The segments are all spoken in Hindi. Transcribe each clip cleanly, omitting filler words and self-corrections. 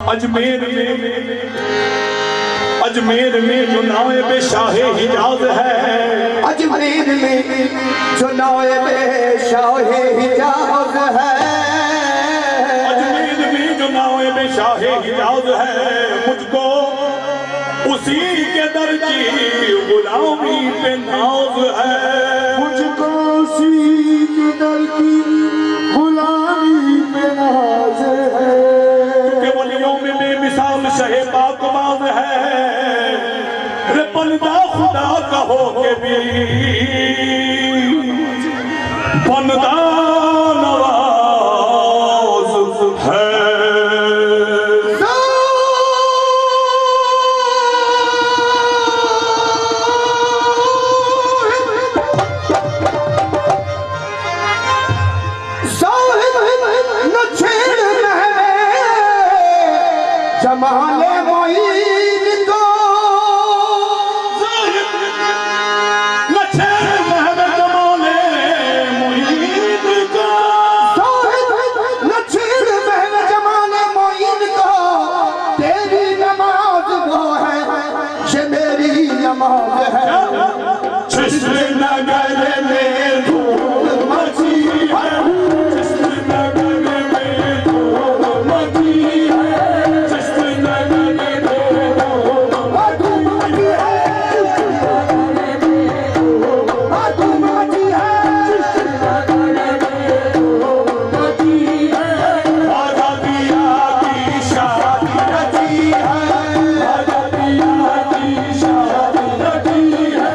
अजमेर में जो नायब शाहे हिजाज है, अजमेर में जो नायब शाहे हिजाज है, अजमेर में जो नायब शाहे हिजाज है, मुझको उसी के दर की गुलामी पे नाज है, मुझको उसी के दर की गुलामी पे नाज है। क्योंकि वलियों में बेमिसाल शहे बाकमाल है, रे बंदा खुदा कहो के भी बंदा नवाज है। जमाले मोइन को न छेड़ जमाले मोइन को, न छेड़ जमाले मोइन को, तेरी नमाज वो है, ये मेरी नमाज है। जिस्म नगर में धूल मची है, जिस्म नगर में धूल मची है, जिस्म नगर में धूल मची है, आजादिया की शादी रची है, आजादिया की शादी रची है।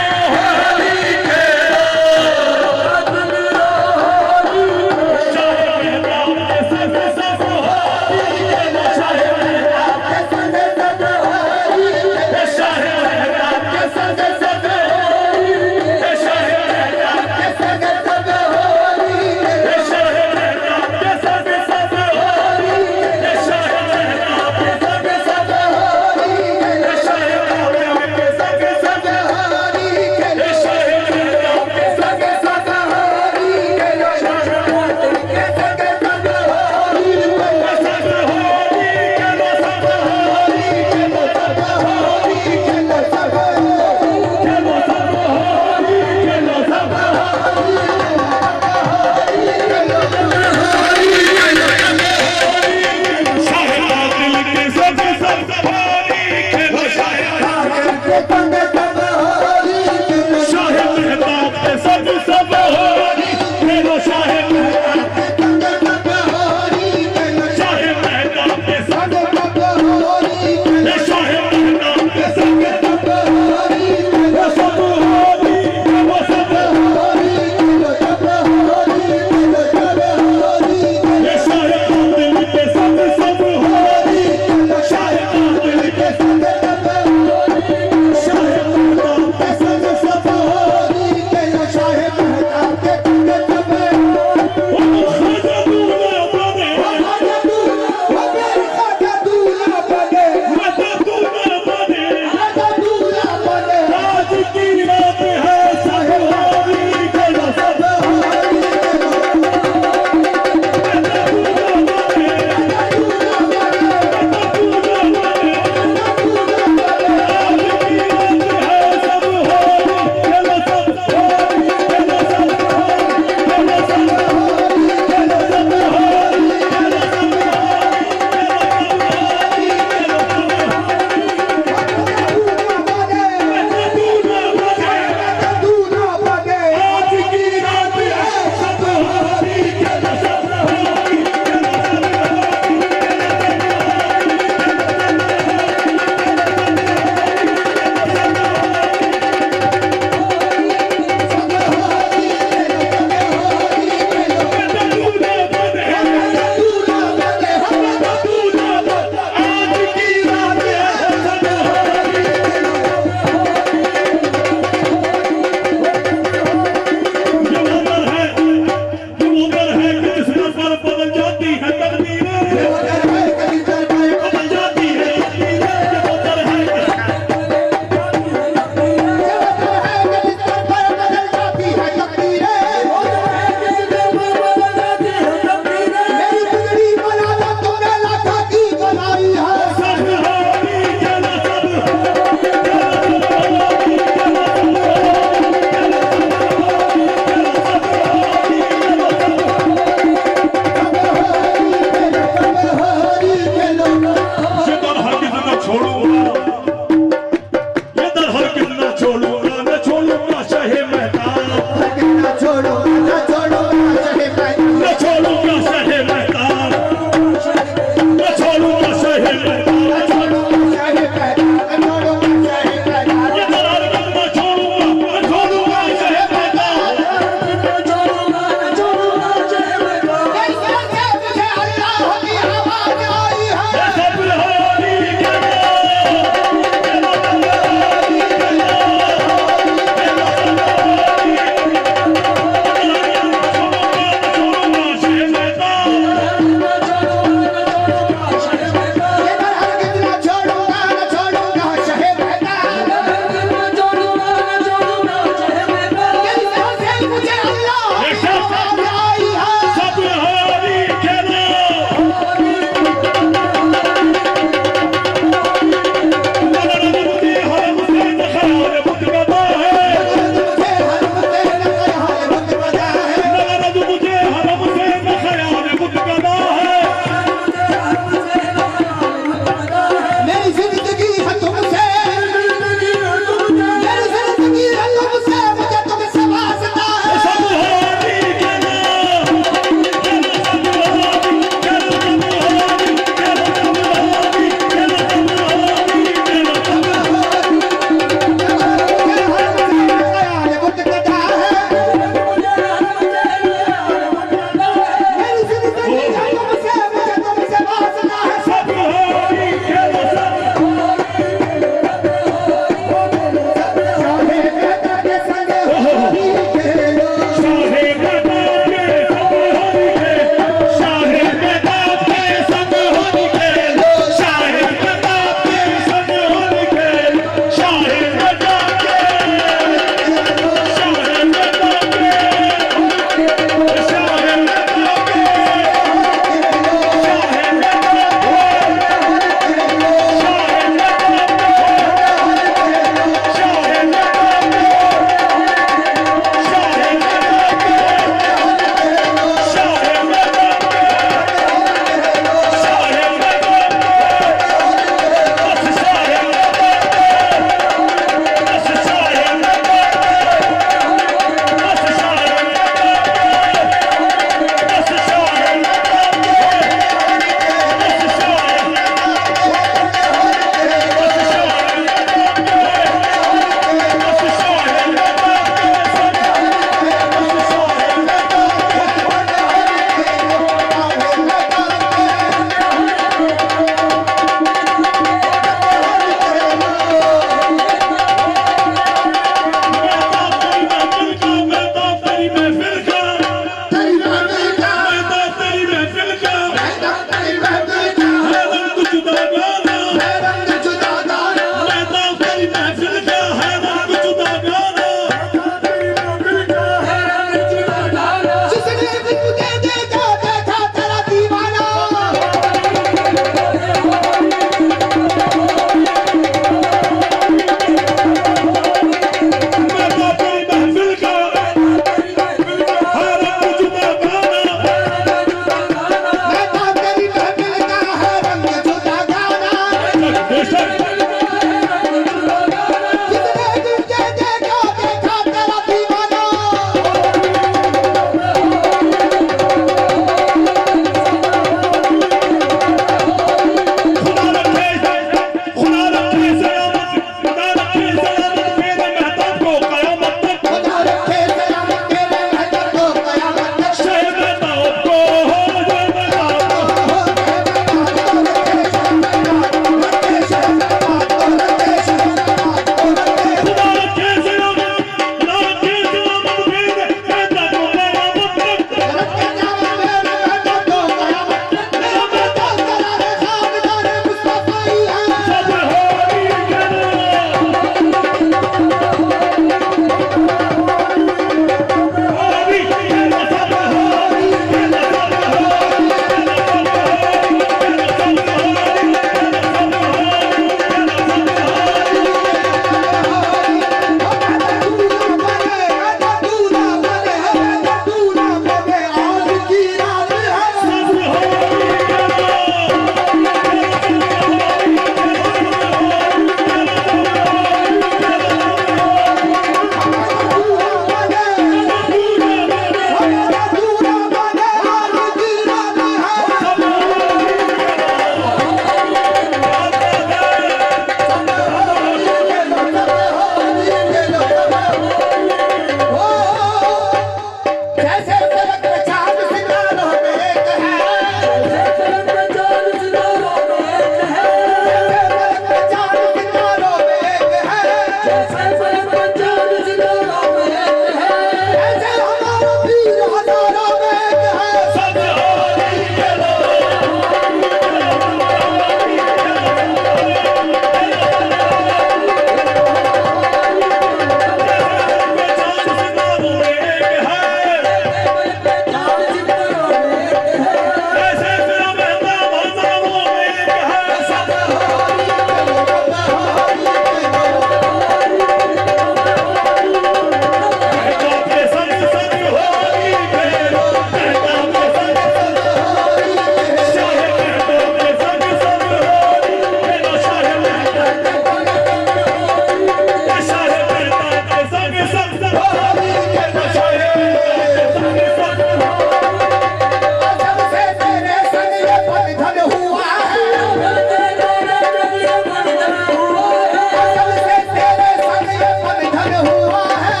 बंधन हुआ है,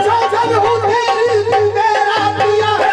जो जब हूँ तेरी तू मेरा पिया है।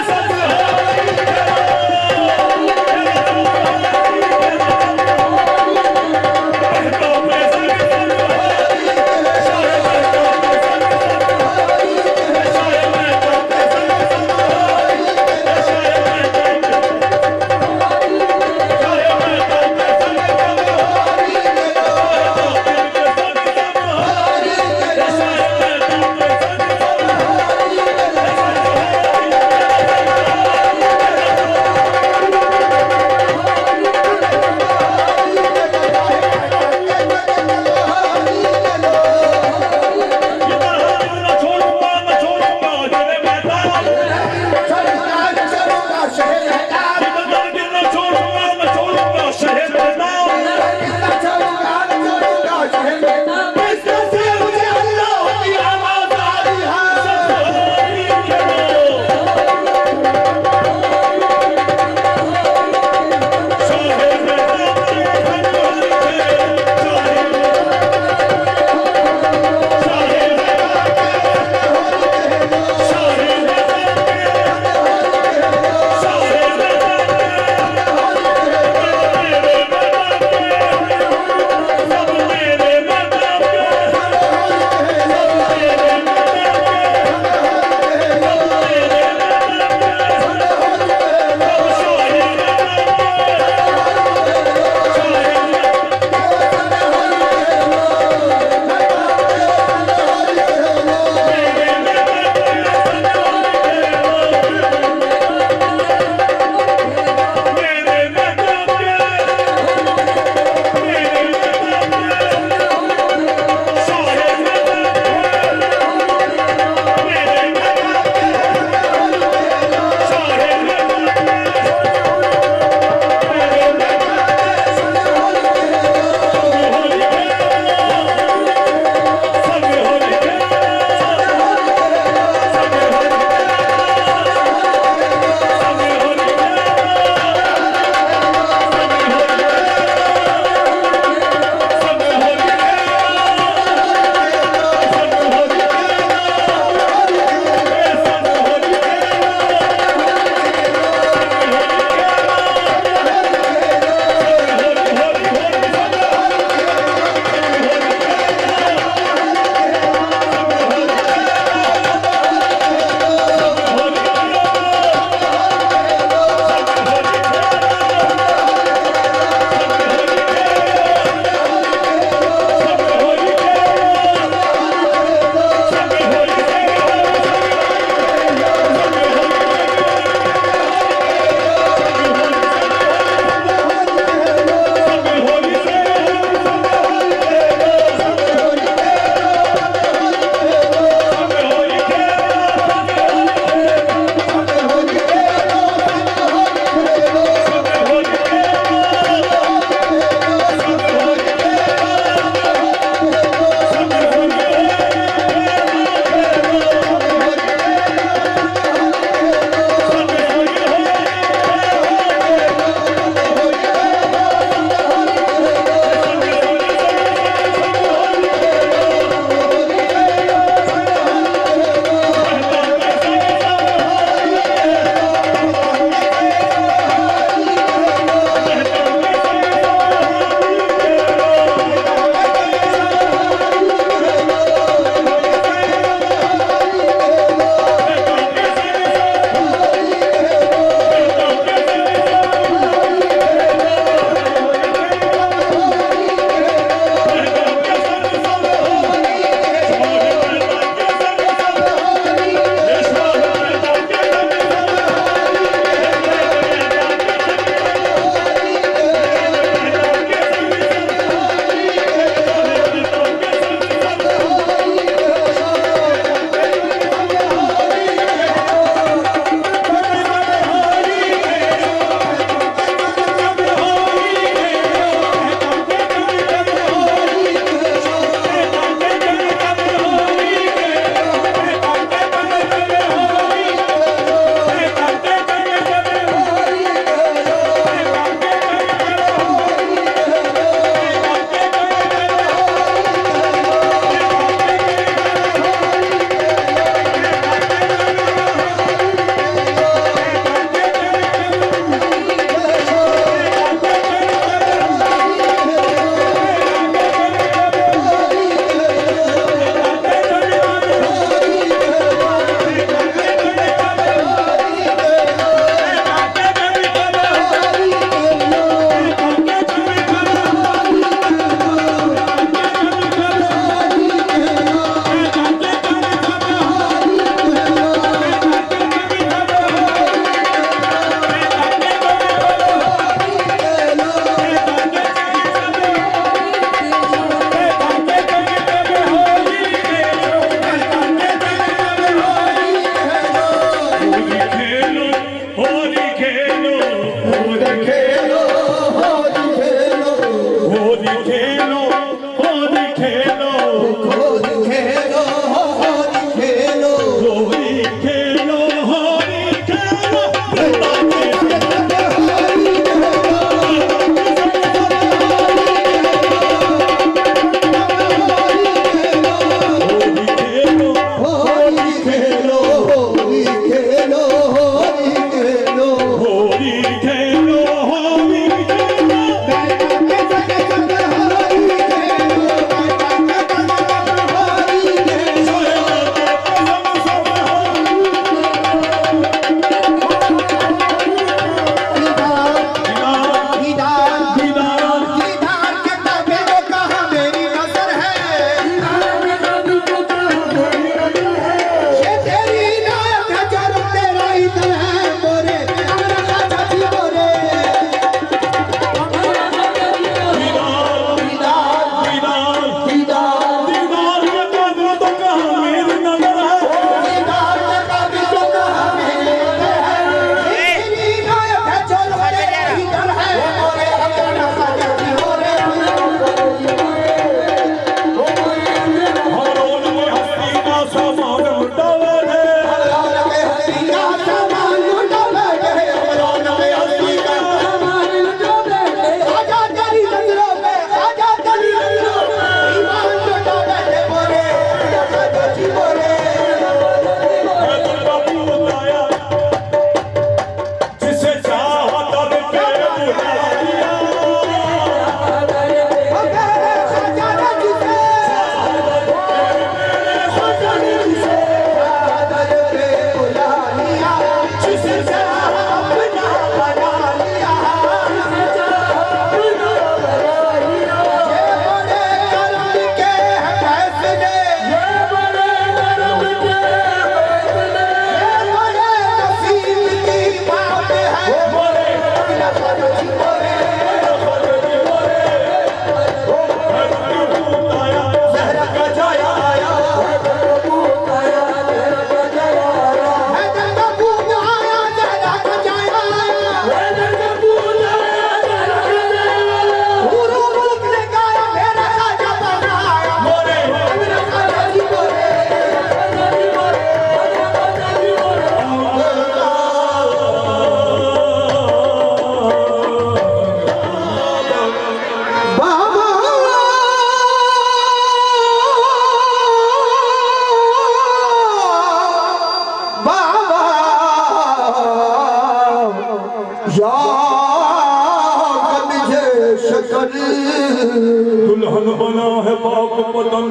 है पाक बदन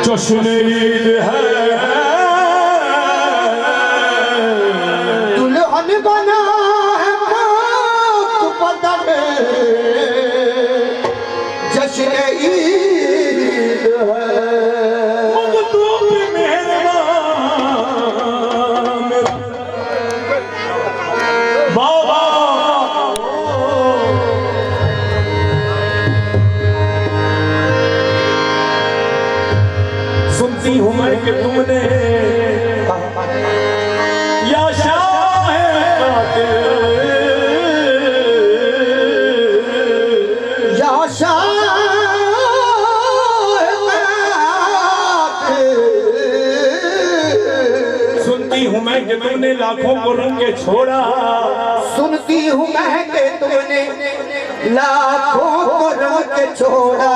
जश्न ईद है दुल्हन बना है पाक बदन जश्न ईद है मखदूम मेहरबान बाबा सुनती हूँ मैं कि तुमने या शाम है या सुनती हूँ मैं कि तुमने लाखों को रंग के छोड़ा सुनती हूँ मैं कि तुमने लाखों को रंग के छोड़ा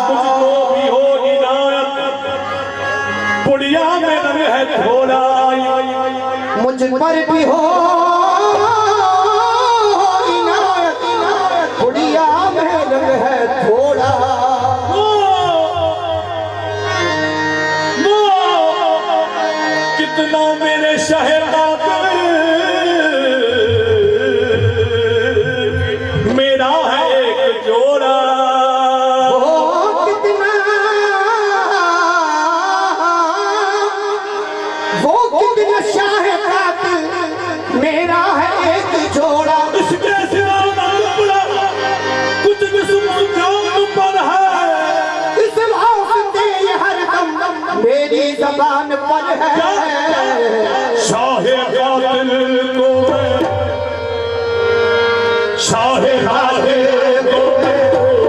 मुझको भी हो इनायत पुड़िया में रंग है थोड़ा मुझ पर भी हो इनायत गुड़िया में रंग है थोड़ा कितना मेरे शहर मेरा है एक जोड़ा वो कितना शाह कातिल मेरा है एक जोड़ा इसके सिवा ना टुकड़ा कुछ जिस्म जान पर है इस वास्ते ये हरदम मेरी ज़बान पर है शाहे कातिल को शाहे कातिल को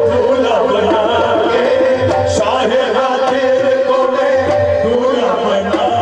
दूल्हा बना के शाहे कातिल को दूल्हा बना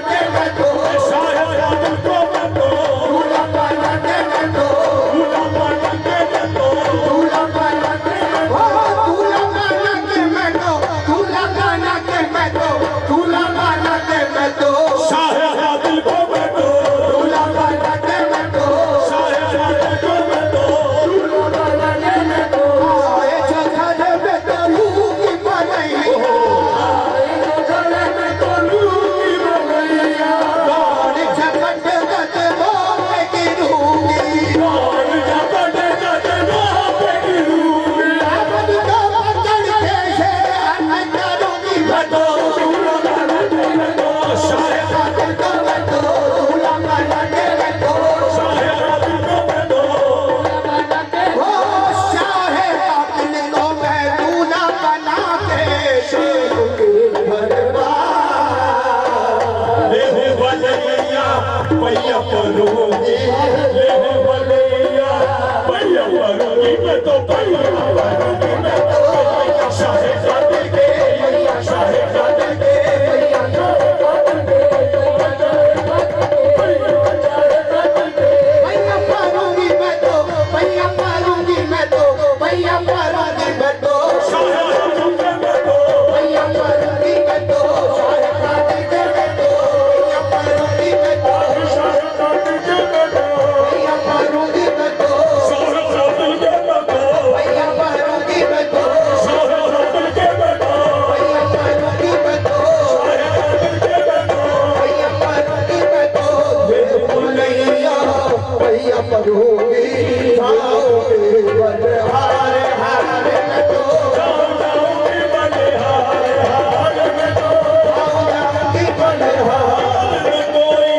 के भरोगी मैं तो भैया भरोगी मैं तो शाहे जादे के भैया शाहे जादे के भैया मारूंगी मैं तो भैया मारूंगी मैं तो भैया मारूंगी मैं तो शाहे जादे मैं तो भैया मारूंगी मैं तो शाहे जादे के मैं तो भैया मारूंगी मैं तो शाहे जादे के मैं तो भैया मारूंगी मैं तो शाहे जादे के मैं तो भैया मारूंगी मैं तो शाहे जादे के मैं तो भैया मारूंगी मैं तो शाहे जादे के मैं तो भैया मारूंगी मैं तो भैया भैया मारूंगी जाओगे बलहारे हारे मैं तो जाऊंगी बलिहारे हारे में तो जाऊंगी बलहारे कोई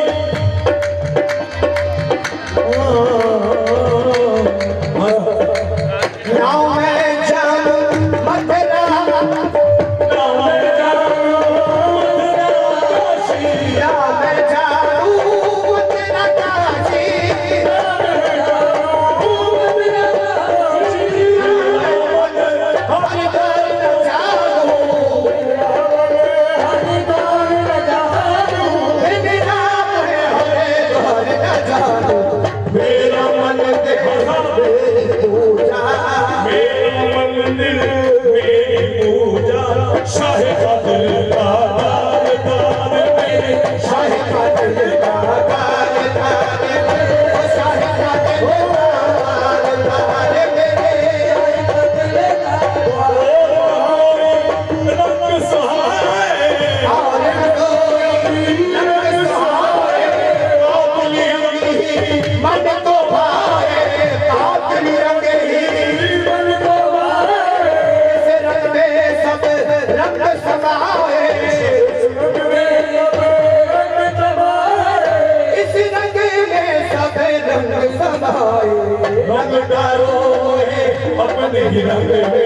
नाव में जाऊं मथुरा नाव में जाऊं मथुरा काशी नाव में जाऊं मथुरा काशी मेरा मन दे पूजा मेरा मंदिर मेरी पूजा शाहे कादिर का दार मेरे शाही कादिर का गाल तारे ओ शाही कादिर का गाल तारे मेरे रंग सहारे और कोई नंग सहारे मन को भाए कातिल रंगे ही मन को भाए इस रंग में सब रंग समाए इस रंग में सब रंग समाए रंग डालो अपने ही रंग में